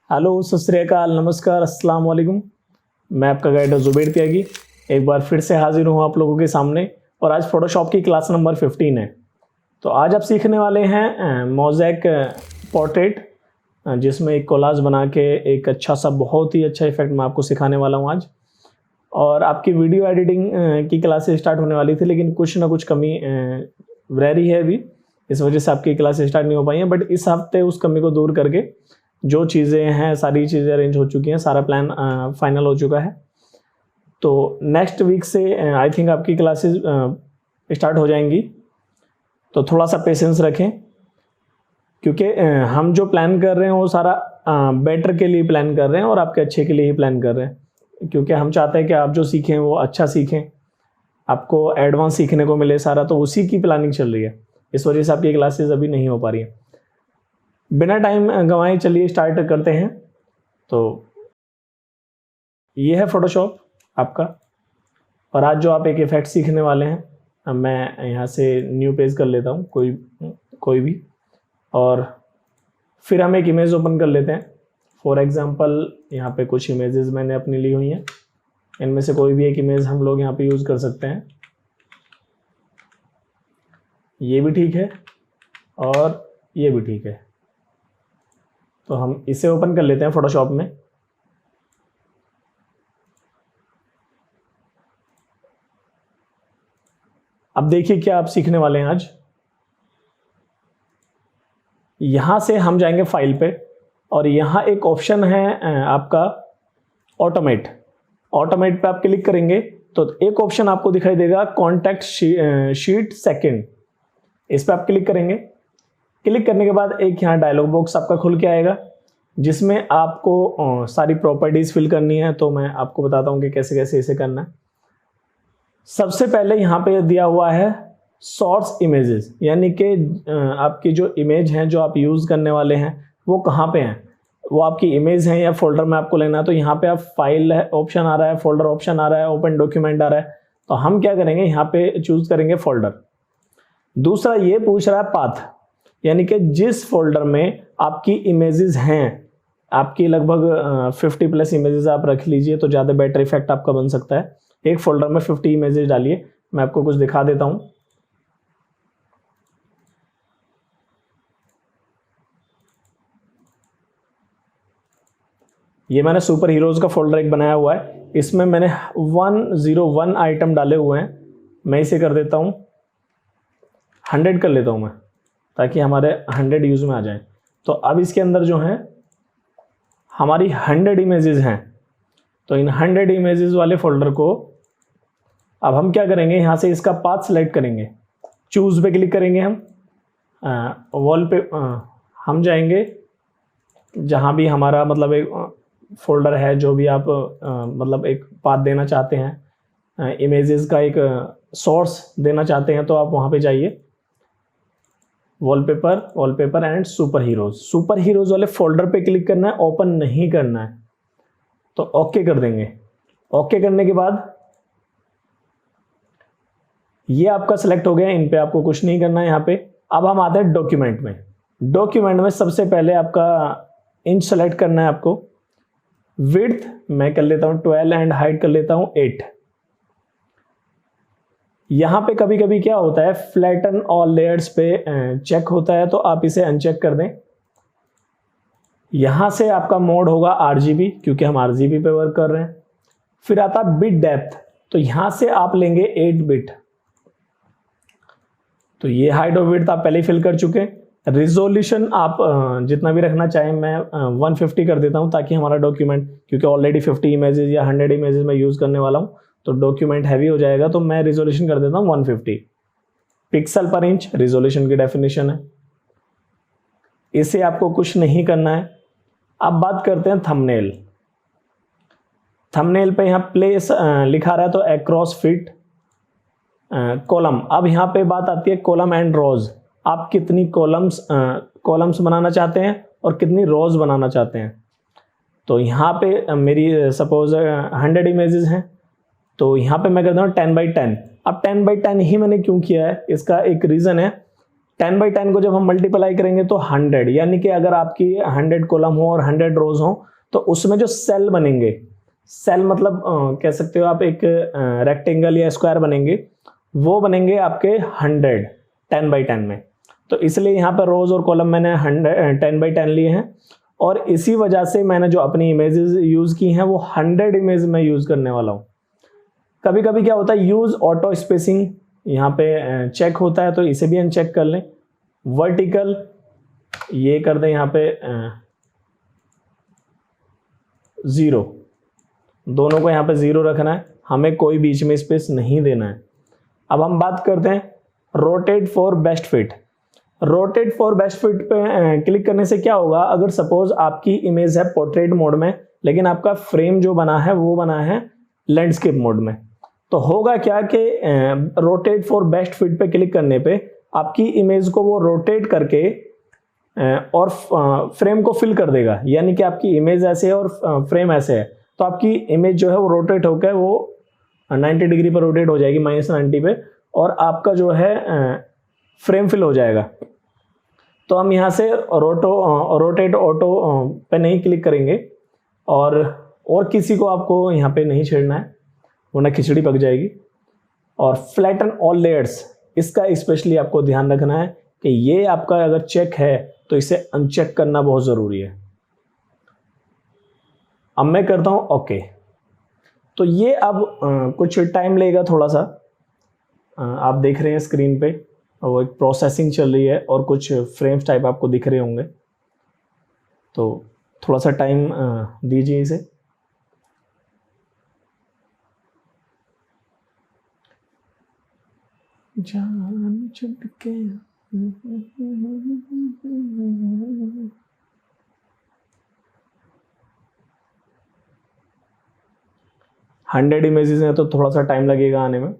Hello, सत श्री अकाल, नमस्कार, अस्सलाम वालेकुम। मैं आपका गाइड जुबैर त्यागी एक बार फिर से हाजिर हूँ आप लोगों के सामने। और आज फोटोशॉप की क्लास नंबर 15 है। तो आज आप सीखने वाले हैं मोज़ेक पोर्ट्रेट, जिसमें एक कोलाज बना के एक अच्छा सा बहुत ही अच्छा इफेक्ट मैं आपको सिखाने वाला हूँ आज। और आपकी वीडियो एडिटिंग की क्लासेस स्टार्ट होने वाली थी, लेकिन कुछ ना कुछ कमी रह रही है अभी, इस वजह से आपकी क्लासेस स्टार्ट नहीं हो पाई हैं। बट इस हफ्ते उस कमी को दूर करके जो चीज़ें हैं सारी चीज़ें अरेंज हो चुकी हैं, सारा प्लान फाइनल हो चुका है। तो नेक्स्ट वीक से आई थिंक आपकी क्लासेस स्टार्ट हो जाएंगी। तो थोड़ा सा पेशेंस रखें, क्योंकि हम जो प्लान कर रहे हैं वो सारा बेटर के लिए प्लान कर रहे हैं और आपके अच्छे के लिए ही प्लान कर रहे हैं। क्योंकि हम चाहते हैं कि आप जो सीखें वो अच्छा सीखें, आपको एडवांस सीखने को मिले सारा, तो उसी की प्लानिंग चल रही है। इस वजह से आपकी क्लासेस अभी नहीं हो पा रही हैं। बिना टाइम गंवाए चलिए स्टार्ट करते हैं। तो ये है फोटोशॉप आपका, और आज जो आप एक इफ़ेक्ट सीखने वाले हैं, अब मैं यहाँ से न्यू पेज कर लेता हूँ कोई भी, और फिर हम एक इमेज ओपन कर लेते हैं। फॉर एग्जांपल यहाँ पे कुछ इमेजेस मैंने अपनी ली हुई हैं, इनमें से कोई भी एक इमेज हम लोग यहाँ पे यूज़ कर सकते हैं। ये भी ठीक है और ये भी ठीक है, तो हम इसे ओपन कर लेते हैं फोटोशॉप में। अब देखिए क्या आप सीखने वाले हैं आज। यहां से हम जाएंगे फाइल पे, और यहां एक ऑप्शन है आपका ऑटोमेट पे आप क्लिक करेंगे तो एक ऑप्शन आपको दिखाई देगा कॉन्टैक्ट शीट सेकंड। इस पर आप क्लिक करेंगे। क्लिक करने के बाद एक यहाँ डायलॉग बॉक्स आपका खुल के आएगा, जिसमें आपको सारी प्रॉपर्टीज फिल करनी है। तो मैं आपको बताता हूँ कि कैसे कैसे इसे करना है। सबसे पहले यहाँ पे दिया हुआ है सोर्स इमेजेस, यानी कि आपकी जो इमेज हैं जो आप यूज़ करने वाले हैं वो कहाँ पे हैं, वो आपकी इमेज है या फोल्डर में आपको लेना है। तो यहाँ पे आप फाइल ऑप्शन आ रहा है, फोल्डर ऑप्शन आ रहा है, ओपन डॉक्यूमेंट आ रहा है। तो हम क्या करेंगे, यहाँ पे चूज करेंगे फोल्डर। दूसरा ये पूछ रहा है पाथ, यानी कि जिस फोल्डर में आपकी इमेजेस हैं, आपकी लगभग 50 प्लस इमेजेस आप रख लीजिए तो ज़्यादा बेटर इफेक्ट आपका बन सकता है। एक फोल्डर में 50 इमेजेस डालिए। मैं आपको कुछ दिखा देता हूं। ये मैंने सुपर हीरोज का फोल्डर एक बनाया हुआ है, इसमें मैंने 101 आइटम डाले हुए हैं। मैं इसे कर देता हूं 100 कर लेता हूं मैं, ताकि हमारे 100 यूज में आ जाए। तो अब इसके अंदर जो है हमारी 100 इमेजेस हैं। तो इन 100 इमेजेस वाले फोल्डर को अब हम क्या करेंगे, यहाँ से इसका पाथ सेलेक्ट करेंगे, चूज पे क्लिक करेंगे। हम वॉल पे हम जाएंगे जहाँ भी हमारा मतलब एक फोल्डर है, जो भी आप मतलब एक पाथ देना चाहते हैं, इमेजेस का एक सोर्स देना चाहते हैं, तो आप वहाँ पे जाइए, वॉलपेपर एंड सुपर हीरोज वाले फोल्डर पे क्लिक करना है, ओपन नहीं करना है। तो ओके कर देंगे। ओके करने के बाद ये आपका सिलेक्ट हो गया, इन पे आपको कुछ नहीं करना है यहाँ पे। अब हम आते हैं डॉक्यूमेंट में। डॉक्यूमेंट में सबसे पहले आपका इंच सेलेक्ट करना है आपको। विड्थ मैं कर लेता हूँ 12 एंड हाइट कर लेता हूँ 8। यहाँ पे कभी कभी क्या होता है, फ्लैटन ऑल लेयर्स पे चेक होता है, तो आप इसे अनचेक कर दें। यहाँ से आपका मोड होगा RGB, क्योंकि हम RGB पे वर्क कर रहे हैं। फिर आता है बिट डेप्थ, तो यहाँ से आप लेंगे 8 बिट। तो ये हाइट और विड्थ आप पहले ही फिल कर चुके हैं। रिजोल्यूशन आप जितना भी रखना चाहें, मैं 150 कर देता हूं, ताकि हमारा डॉक्यूमेंट, क्योंकि ऑलरेडी 50 इमेजेस या 100 इमेजेस मैं यूज़ करने वाला हूं, तो डॉक्यूमेंट हैवी हो जाएगा। तो मैं रिजोल्यूशन कर देता हूं 150 पिक्सल पर इंच, रिजोल्यूशन की डेफिनेशन है। इसे आपको कुछ नहीं करना है। अब बात करते हैं थंबनेल। थंबनेल पे यहाँ प्लेस लिखा रहा है, तो अक्रॉस फिट कॉलम। अब यहाँ पे बात आती है कॉलम एंड रोज। आप कितनी कॉलम्स बनाना चाहते हैं और कितनी रोज बनाना चाहते हैं। तो यहाँ पे मेरी सपोज 100 इमेजेस हैं, तो यहाँ पे मैं करता हूँ 10 बाई 10। अब 10 बाई 10 ही मैंने क्यों किया है, इसका एक रीज़न है। 10x10 को जब हम मल्टीप्लाई करेंगे तो 100, यानी कि अगर आपकी 100 कॉलम हो और 100 रोज हो तो उसमें जो सेल बनेंगे, सेल मतलब कह सकते हो आप एक रेक्टेंगल या स्क्वायर बनेंगे, वो बनेंगे आपके 100 10x10 में। तो इसलिए यहाँ पर रोज और कॉलम मैंने 100 10x10 लिए हैं, और इसी वजह से मैंने जो अपनी इमेजेस यूज़ की हैं वो 100 इमेज में यूज़ करने वाला हूँ। कभी कभी क्या होता है, यूज़ ऑटो स्पेसिंग यहाँ पे चेक होता है, तो इसे भी अनचेक कर लें। वर्टिकल ये कर दें यहाँ पे 0, दोनों को यहाँ पे 0 रखना है, हमें कोई बीच में स्पेस नहीं देना है। अब हम बात करते हैं rotate for best fit. Rotate for best fit पे क्लिक करने से क्या होगा, अगर सपोज आपकी इमेज है पोर्ट्रेट मोड में, लेकिन आपका फ्रेम जो बना है वो बना है लैंडस्केप मोड में, तो होगा क्या कि रोटेट फॉर बेस्ट फिट पे क्लिक करने पे आपकी इमेज को वो रोटेट करके और फ्रेम को फिल कर देगा। यानी कि आपकी इमेज ऐसे है और फ्रेम ऐसे है, तो आपकी इमेज जो है वो रोटेट होकर वो 90 डिग्री पर रोटेट हो जाएगी, -90 पे, और आपका जो है फ्रेम फिल हो जाएगा। तो हम यहाँ से रोटेट ऑटो पे नहीं क्लिक करेंगे, और किसी को आपको यहाँ पे नहीं छेड़ना है वरना खिचड़ी पक जाएगी। और फ्लैटन ऑल लेयर्स, इसका स्पेशली आपको ध्यान रखना है कि ये आपका अगर चेक है तो इसे अनचेक करना बहुत ज़रूरी है। अब मैं करता हूँ ओके। तो ये अब कुछ टाइम लेगा थोड़ा सा, आप देख रहे हैं स्क्रीन पे वो एक प्रोसेसिंग चल रही है और कुछ फ्रेम्स टाइप आपको दिख रहे होंगे, तो थोड़ा सा टाइम दीजिए इसे। जान चुटके 100 इमेजेस हैं तो थोड़ा सा टाइम लगेगा आने में।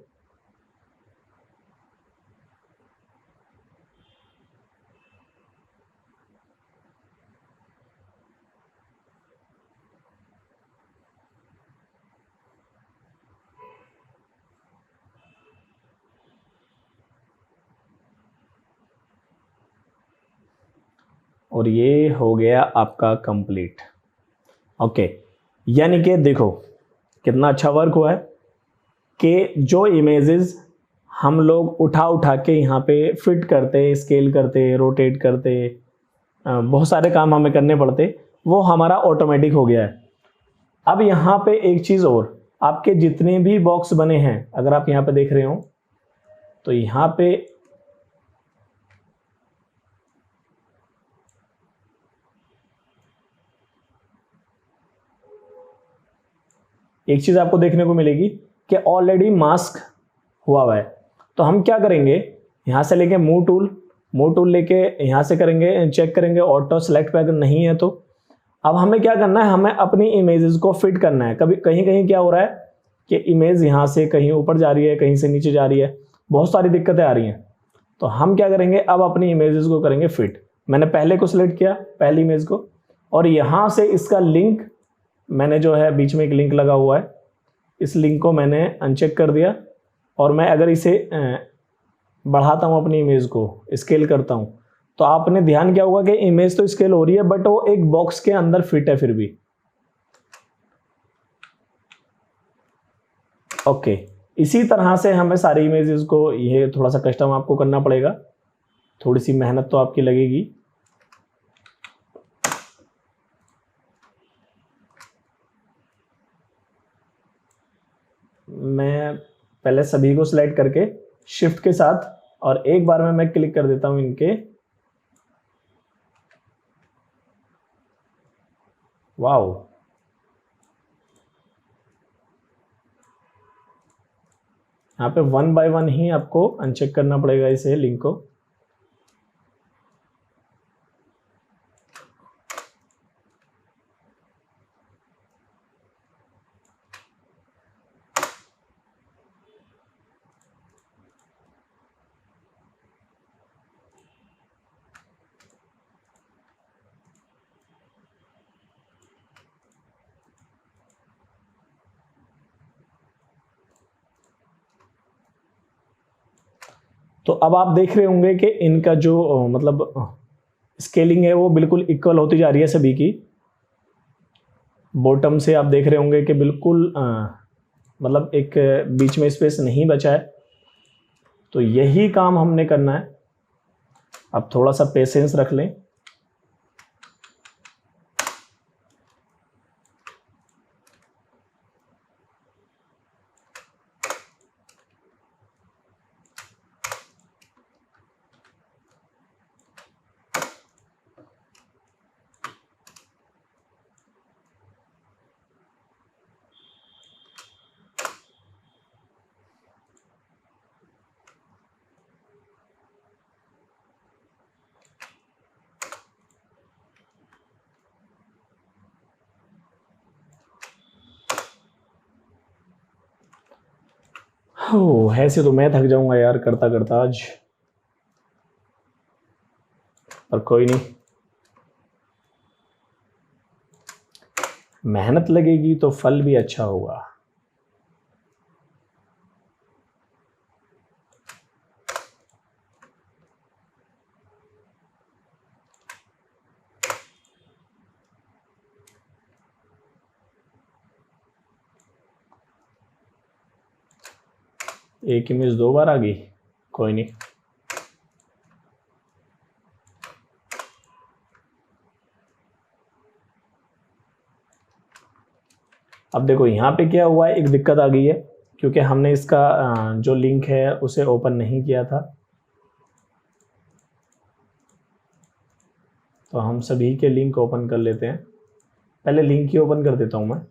और ये हो गया आपका कंप्लीट। ओके, यानी कि देखो कितना अच्छा वर्क हुआ है कि जो इमेजेस हम लोग उठा उठा के यहाँ पे फिट करते, स्केल करते, रोटेट करते, बहुत सारे काम हमें करने पड़ते, वो हमारा ऑटोमेटिक हो गया है। अब यहाँ पे एक चीज़ और, आपके जितने भी बॉक्स बने हैं अगर आप यहाँ पे देख रहे हो तो यहाँ पे एक चीज़ आपको देखने को मिलेगी कि ऑलरेडी मास्क हुआ है। तो हम क्या करेंगे, यहाँ से लेके मूव टूल लेके यहाँ से करेंगे, चेक करेंगे ऑटो सेलेक्ट पे, अगर नहीं है तो अब हमें क्या करना है, हमें अपनी इमेजेस को फिट करना है। कभी कहीं कहीं क्या हो रहा है कि इमेज यहाँ से कहीं ऊपर जा रही है, कहीं से नीचे जा रही है, बहुत सारी दिक्कतें आ रही हैं। तो हम क्या करेंगे, अब अपनी इमेजेस को करेंगे फिट। मैंने पहले को सिलेक्ट किया, पहली इमेज को, और यहाँ से इसका लिंक मैंने जो है बीच में एक लिंक लगा हुआ है, इस लिंक को मैंने अनचेक कर दिया, और मैं अगर इसे बढ़ाता हूँ, अपनी इमेज को स्केल करता हूँ, तो आपने ध्यान किया होगा कि इमेज तो स्केल हो रही है बट वो एक बॉक्स के अंदर फिट है फिर भी। ओके, इसी तरह से हमें सारी इमेजेस को, ये थोड़ा सा कस्टम आपको करना पड़ेगा, थोड़ी सी मेहनत तो आपकी लगेगी। मैं पहले सभी को सिलेक्ट करके शिफ्ट के साथ और एक बार में मैं क्लिक कर देता हूं इनके। वाओ, यहाँ पे 1 बाय 1 ही आपको अनचेक करना पड़ेगा इसे लिंक को। तो अब आप देख रहे होंगे कि इनका जो मतलब स्केलिंग है वो बिल्कुल इक्वल होती जा रही है सभी की। बॉटम से आप देख रहे होंगे कि बिल्कुल मतलब एक बीच में स्पेस नहीं बचा है। तो यही काम हमने करना है। अब थोड़ा सा पेशेंस रख लें। हो ऐसे तो मैं थक जाऊंगा यार करता करता आज, पर कोई नहीं, मेहनत लगेगी तो फल भी अच्छा होगा। एक इमेज 2 बार आ गई, कोई नहीं। अब देखो यहाँ पे क्या हुआ है, एक दिक्कत आ गई है क्योंकि हमने इसका जो लिंक है उसे ओपन नहीं किया था। तो हम सभी के लिंक ओपन कर लेते हैं। पहले लिंक ही ओपन कर देता हूँ मैं।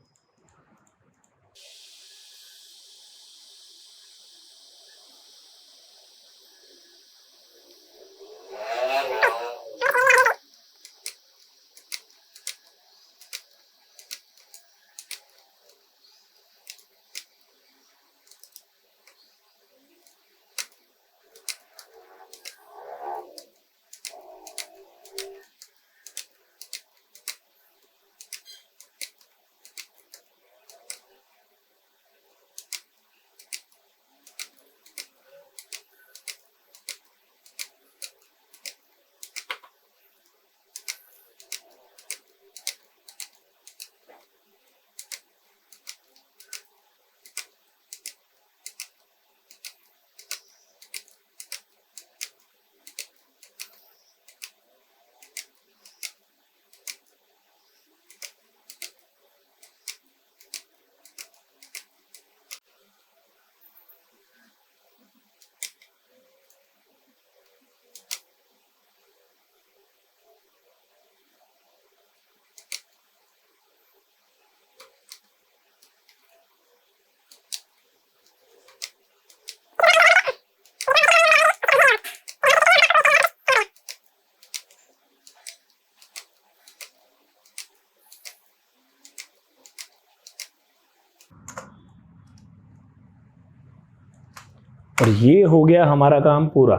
और ये हो गया हमारा काम पूरा।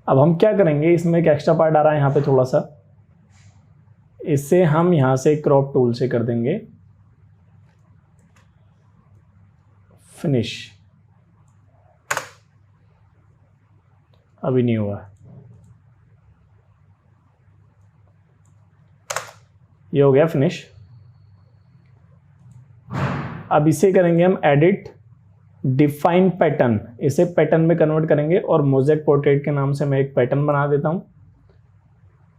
अब हम क्या करेंगे, इसमें एक एक्स्ट्रा पार्ट आ रहा है यहाँ पे थोड़ा सा, इससे हम यहाँ से क्रॉप टूल से कर देंगे फिनिश। अभी नहीं हुआ, ये हो गया फिनिश। अब इसे करेंगे हम एडिट डिफाइन पैटर्न, इसे पैटर्न में कन्वर्ट करेंगे और मोज़ेक पोर्ट्रेट के नाम से मैं एक पैटर्न बना देता हूं।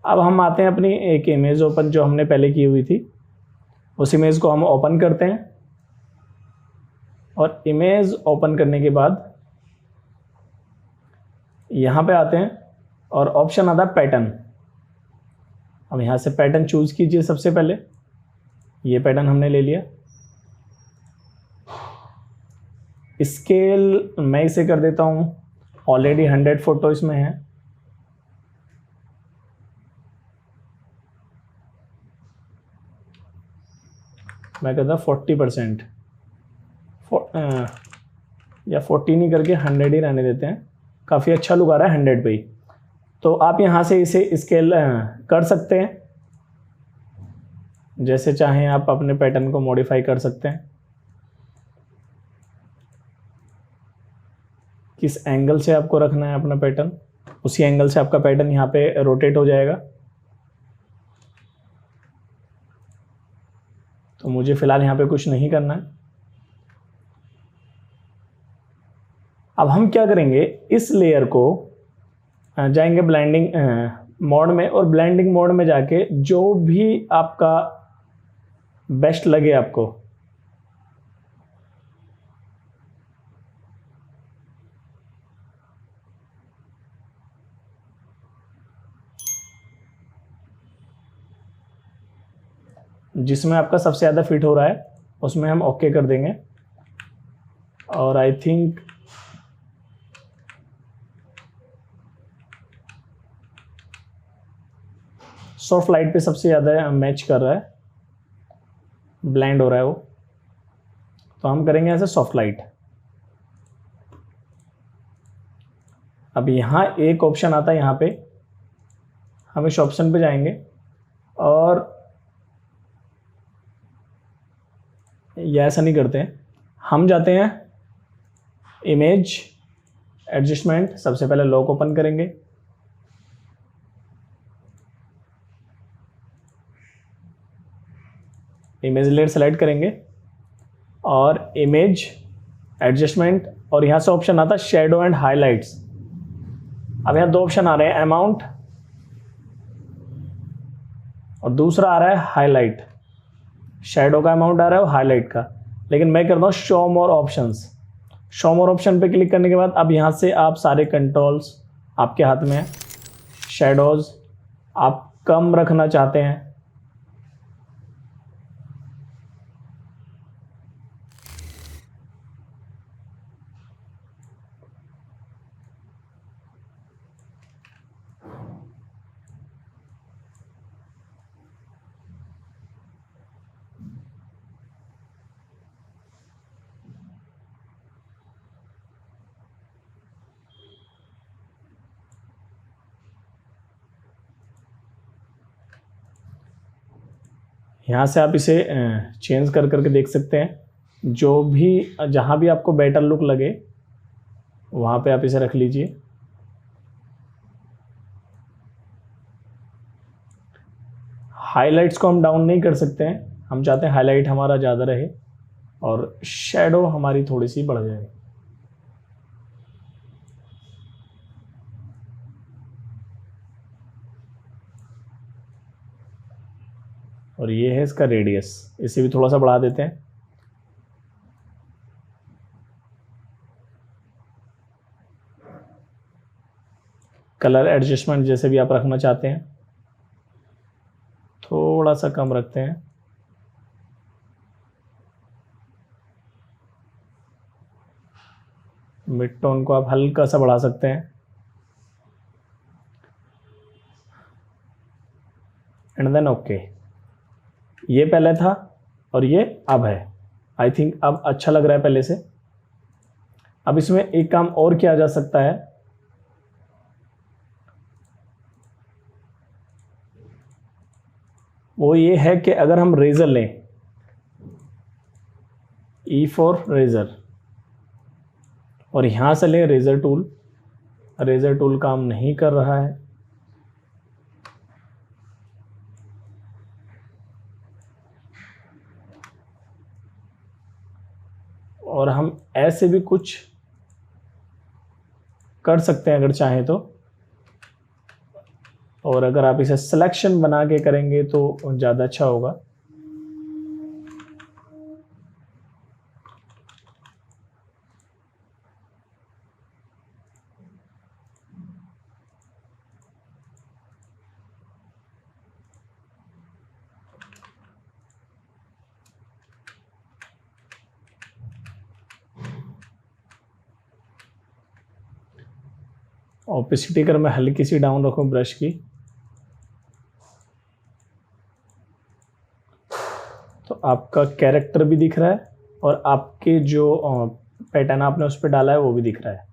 अब हम आते हैं अपनी एक इमेज ओपन जो हमने पहले की हुई थी, उस इमेज को हम ओपन करते हैं और इमेज ओपन करने के बाद यहाँ पे आते हैं और ऑप्शन आता है पैटर्न। अब यहाँ से पैटर्न चूज कीजिए। सबसे पहले ये पैटर्न हमने ले लिया। स्केल मैं इसे कर देता हूँ, ऑलरेडी 100 फोटो इसमें है। मैं कहता 40% या 40 नहीं करके 100 ही रहने देते हैं, काफ़ी अच्छा लुक आ रहा है 100 पे ही। तो आप यहाँ से इसे स्केल कर सकते हैं, जैसे चाहें आप अपने पैटर्न को मॉडिफाई कर सकते हैं। किस एंगल से आपको रखना है अपना पैटर्न, उसी एंगल से आपका पैटर्न यहाँ पे रोटेट हो जाएगा। तो मुझे फ़िलहाल यहाँ पे कुछ नहीं करना है। अब हम क्या करेंगे, इस लेयर को जाएंगे ब्लेंडिंग मोड में, और ब्लेंडिंग मोड में जाके जो भी आपका बेस्ट लगे आपको, जिसमें आपका सबसे ज़्यादा फिट हो रहा है उसमें हम ओके कर देंगे। और आई थिंक सॉफ्ट लाइट पे सबसे ज़्यादा मैच कर रहा है, ब्लेंड हो रहा है वो, तो हम करेंगे ऐसे सॉफ्ट लाइट। अब यहाँ एक ऑप्शन आता है, यहाँ पे हम इस ऑप्शन पे जाएंगे और या ऐसा नहीं करते हैं, हम जाते हैं इमेज एडजस्टमेंट, सबसे पहले लॉक ओपन करेंगे, इमेज लेयर सेलेक्ट करेंगे और इमेज एडजस्टमेंट, और यहाँ से ऑप्शन आता है शेडो एंड हाइलाइट्स। अब यहाँ दो ऑप्शन आ रहे हैं, अमाउंट और दूसरा आ रहा है हाईलाइट। शेडो का अमाउंट आ रहा है और हाईलाइट का, लेकिन मैं करता हूँ शो मोर ऑप्शंस। शो मोर ऑप्शन पे क्लिक करने के बाद अब यहाँ से आप सारे कंट्रोल्स आपके हाथ में हैं। शेडोज़ आप कम रखना चाहते हैं, यहाँ से आप इसे चेंज कर करके देख सकते हैं। जो भी जहाँ भी आपको बेटर लुक लगे वहाँ पे आप इसे रख लीजिए। हाइलाइट्स को हम डाउन नहीं कर सकते हैं, हम चाहते हैं हाईलाइट हमारा ज़्यादा रहे और शेडो हमारी थोड़ी सी बढ़ जाए। और ये है इसका रेडियस, इसे भी थोड़ा सा बढ़ा देते हैं। कलर एडजस्टमेंट जैसे भी आप रखना चाहते हैं, थोड़ा सा कम रखते हैं। मिड टोन को आप हल्का सा बढ़ा सकते हैं। And then okay. ये पहले था और ये अब है। आई थिंक अब अच्छा लग रहा है पहले से। अब इसमें एक काम और किया जा सकता है, वो ये है कि अगर हम रेजर लें, ई फॉर रेजर, और यहां से लें रेजर टूल, रेजर टूल काम नहीं कर रहा है। और हम ऐसे भी कुछ कर सकते हैं अगर चाहें तो, और अगर आप इसे सिलेक्शन बना के करेंगे तो ज़्यादा अच्छा होगा। ओपेसिटी अगर मैं हल्की सी डाउन रखूं ब्रश की, तो आपका कैरेक्टर भी दिख रहा है और आपके जो पैटर्न आपने उस पर डाला है वो भी दिख रहा है।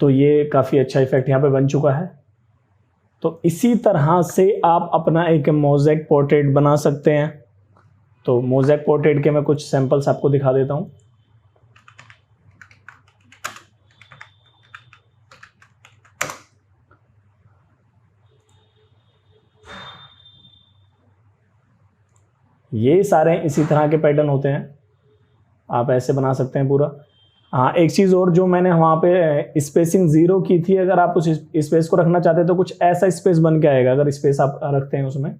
तो ये काफ़ी अच्छा इफेक्ट यहाँ पे बन चुका है। तो इसी तरह से आप अपना एक मोज़ेक पोर्ट्रेट बना सकते हैं। तो मोज़ेक पोर्ट्रेट के मैं कुछ सैंपल्स आपको दिखा देता हूँ। ये सारे इसी तरह के पैटर्न होते हैं, आप ऐसे बना सकते हैं पूरा। हाँ, एक चीज़ और, जो मैंने वहाँ पे स्पेसिंग 0 की थी, अगर आप उस स्पेस को रखना चाहते हैं तो कुछ ऐसा स्पेस बन के आएगा। अगर स्पेस आप रखते हैं उसमें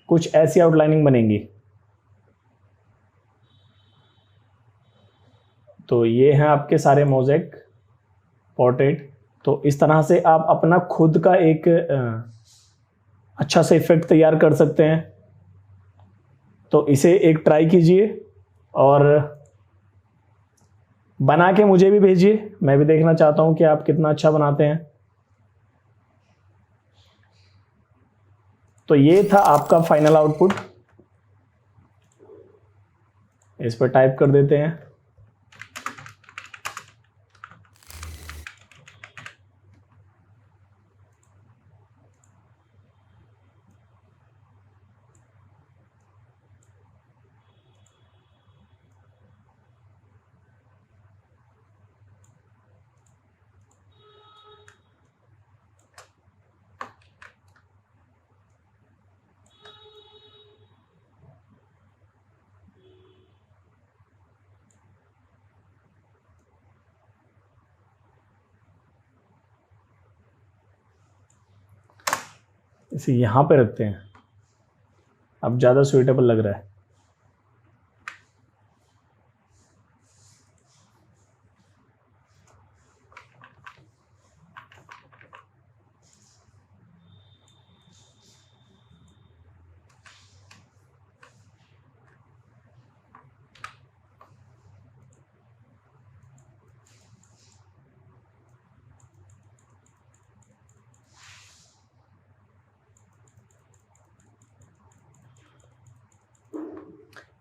कुछ ऐसी आउटलाइनिंग बनेगी। तो ये हैं आपके सारे मोज़ेक पोर्ट्रेट। तो इस तरह से आप अपना खुद का एक अच्छा सा इफेक्ट तैयार कर सकते हैं। तो इसे एक ट्राई कीजिए और बना के मुझे भी भेजिए, मैं भी देखना चाहता हूं कि आप कितना अच्छा बनाते हैं। तो ये था आपका फाइनल आउटपुट। इस पर टाइप कर देते हैं। इसे यहां पे रखते हैं, अब ज़्यादा सुइटेबल लग रहा है।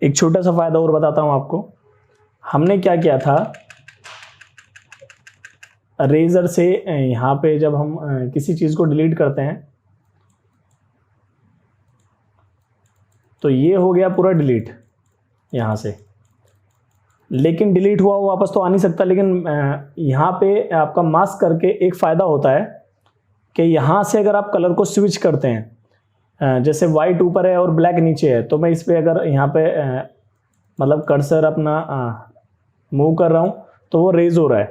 एक छोटा सा फायदा और बताता हूं आपको। हमने क्या किया था, रेजर से यहाँ पे जब हम किसी चीज़ को डिलीट करते हैं तो ये हो गया पूरा डिलीट यहाँ से, लेकिन डिलीट हुआ वो वापस तो आ नहीं सकता। लेकिन यहाँ पे आपका मास्क करके एक फ़ायदा होता है कि यहाँ से अगर आप कलर को स्विच करते हैं, जैसे वाइट ऊपर है और ब्लैक नीचे है, तो मैं इस पर अगर यहाँ पे मतलब कर्सर अपना मूव कर रहा हूँ तो वो रेज हो रहा है।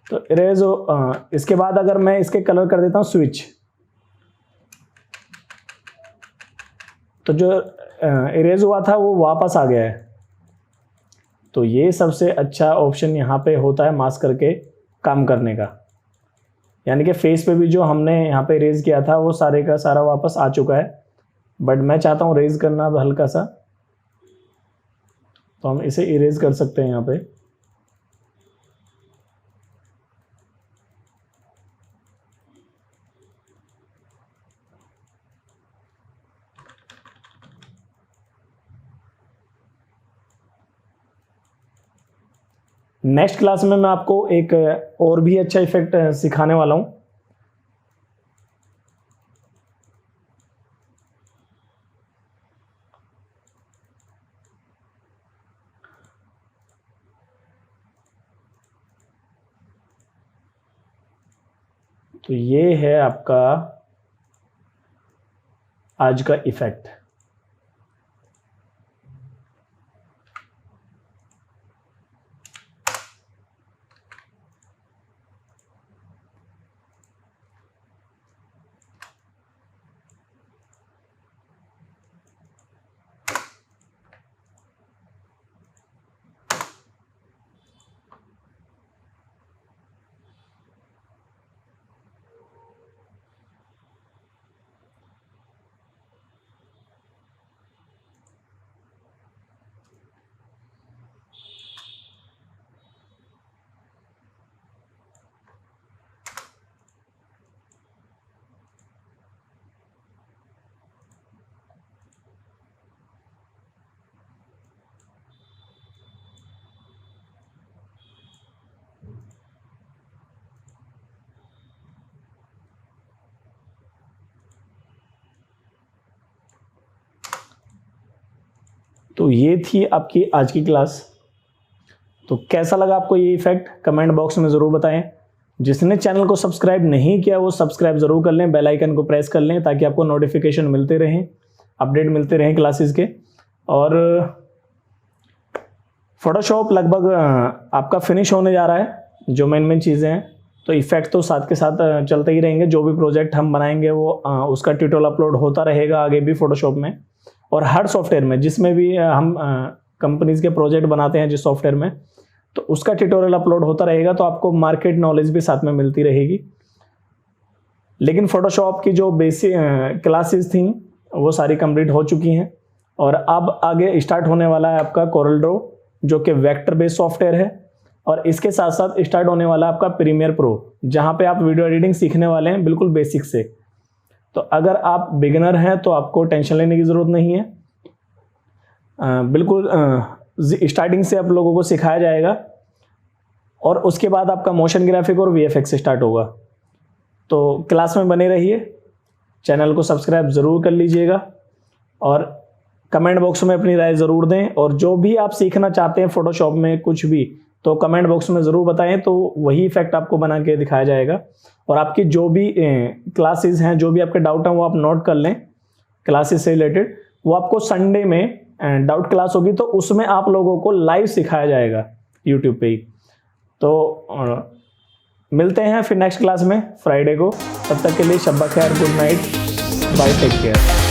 तो इरेज इसके बाद अगर मैं इसके कलर कर देता हूँ स्विच, तो जो इरेज हुआ था वो वापस आ गया है। तो ये सबसे अच्छा ऑप्शन यहाँ पे होता है मास्क करके काम करने का। यानी कि फेस पे भी जो हमने यहाँ पे इरेज किया था वो सारे का सारा वापस आ चुका है, बट मैं चाहता हूँ रेज करना हल्का सा, तो हम इसे इरेज कर सकते हैं यहाँ पे। नेक्स्ट क्लास में मैं आपको एक और भी अच्छा इफेक्ट सिखाने वाला हूँ। तो ये है आपका आज का इफेक्ट। तो ये थी आपकी आज की क्लास। तो कैसा लगा आपको ये इफेक्ट कमेंट बॉक्स में ज़रूर बताएं। जिसने चैनल को सब्सक्राइब नहीं किया वो सब्सक्राइब ज़रूर कर लें, बेल आइकन को प्रेस कर लें ताकि आपको नोटिफिकेशन मिलते रहें, अपडेट मिलते रहें क्लासेस के। और फोटोशॉप लगभग आपका फिनिश होने जा रहा है, जो मेन चीज़ें हैं। तो इफेक्ट तो साथ के साथ चलते ही रहेंगे। जो भी प्रोजेक्ट हम बनाएंगे वो उसका ट्यूटोरियल अपलोड होता रहेगा आगे भी फोटोशॉप में और हर सॉफ्टवेयर में, जिसमें भी हम कंपनीज़ के प्रोजेक्ट बनाते हैं जिस सॉफ्टवेयर में, तो उसका ट्यूटोरियल अपलोड होता रहेगा। तो आपको मार्केट नॉलेज भी साथ में मिलती रहेगी। लेकिन फोटोशॉप की जो बेसिक क्लासेस थी वो सारी कंप्लीट हो चुकी हैं और अब आगे स्टार्ट होने वाला है आपका कोरल ड्रॉ, जो कि वेक्टर बेस्ड सॉफ्टवेयर है। और इसके साथ साथ स्टार्ट होने वाला है आपका प्रीमियर प्रो, जहाँ पे आप वीडियो एडिटिंग सीखने वाले हैं बिल्कुल बेसिक से। तो अगर आप बिगिनर हैं तो आपको टेंशन लेने की ज़रूरत नहीं है। बिल्कुल स्टार्टिंग से आप लोगों को सिखाया जाएगा और उसके बाद आपका मोशन ग्राफिक और VFX स्टार्ट होगा। तो क्लास में बने रहिए, चैनल को सब्सक्राइब ज़रूर कर लीजिएगा और कमेंट बॉक्स में अपनी राय ज़रूर दें। और जो भी आप सीखना चाहते हैं फ़ोटोशॉप में कुछ भी, तो कमेंट बॉक्स में ज़रूर बताएं, तो वही इफेक्ट आपको बना के दिखाया जाएगा। और आपकी जो भी क्लासेस हैं, जो भी आपके डाउट हैं वो आप नोट कर लें क्लासेस से रिलेटेड। वो आपको संडे में डाउट क्लास होगी, तो उसमें आप लोगों को लाइव सिखाया जाएगा यूट्यूब पे ही। तो मिलते हैं फिर नेक्स्ट क्लास में फ्राइडे को। तब तक के लिए शब्बा खैर, good night, bye, take care.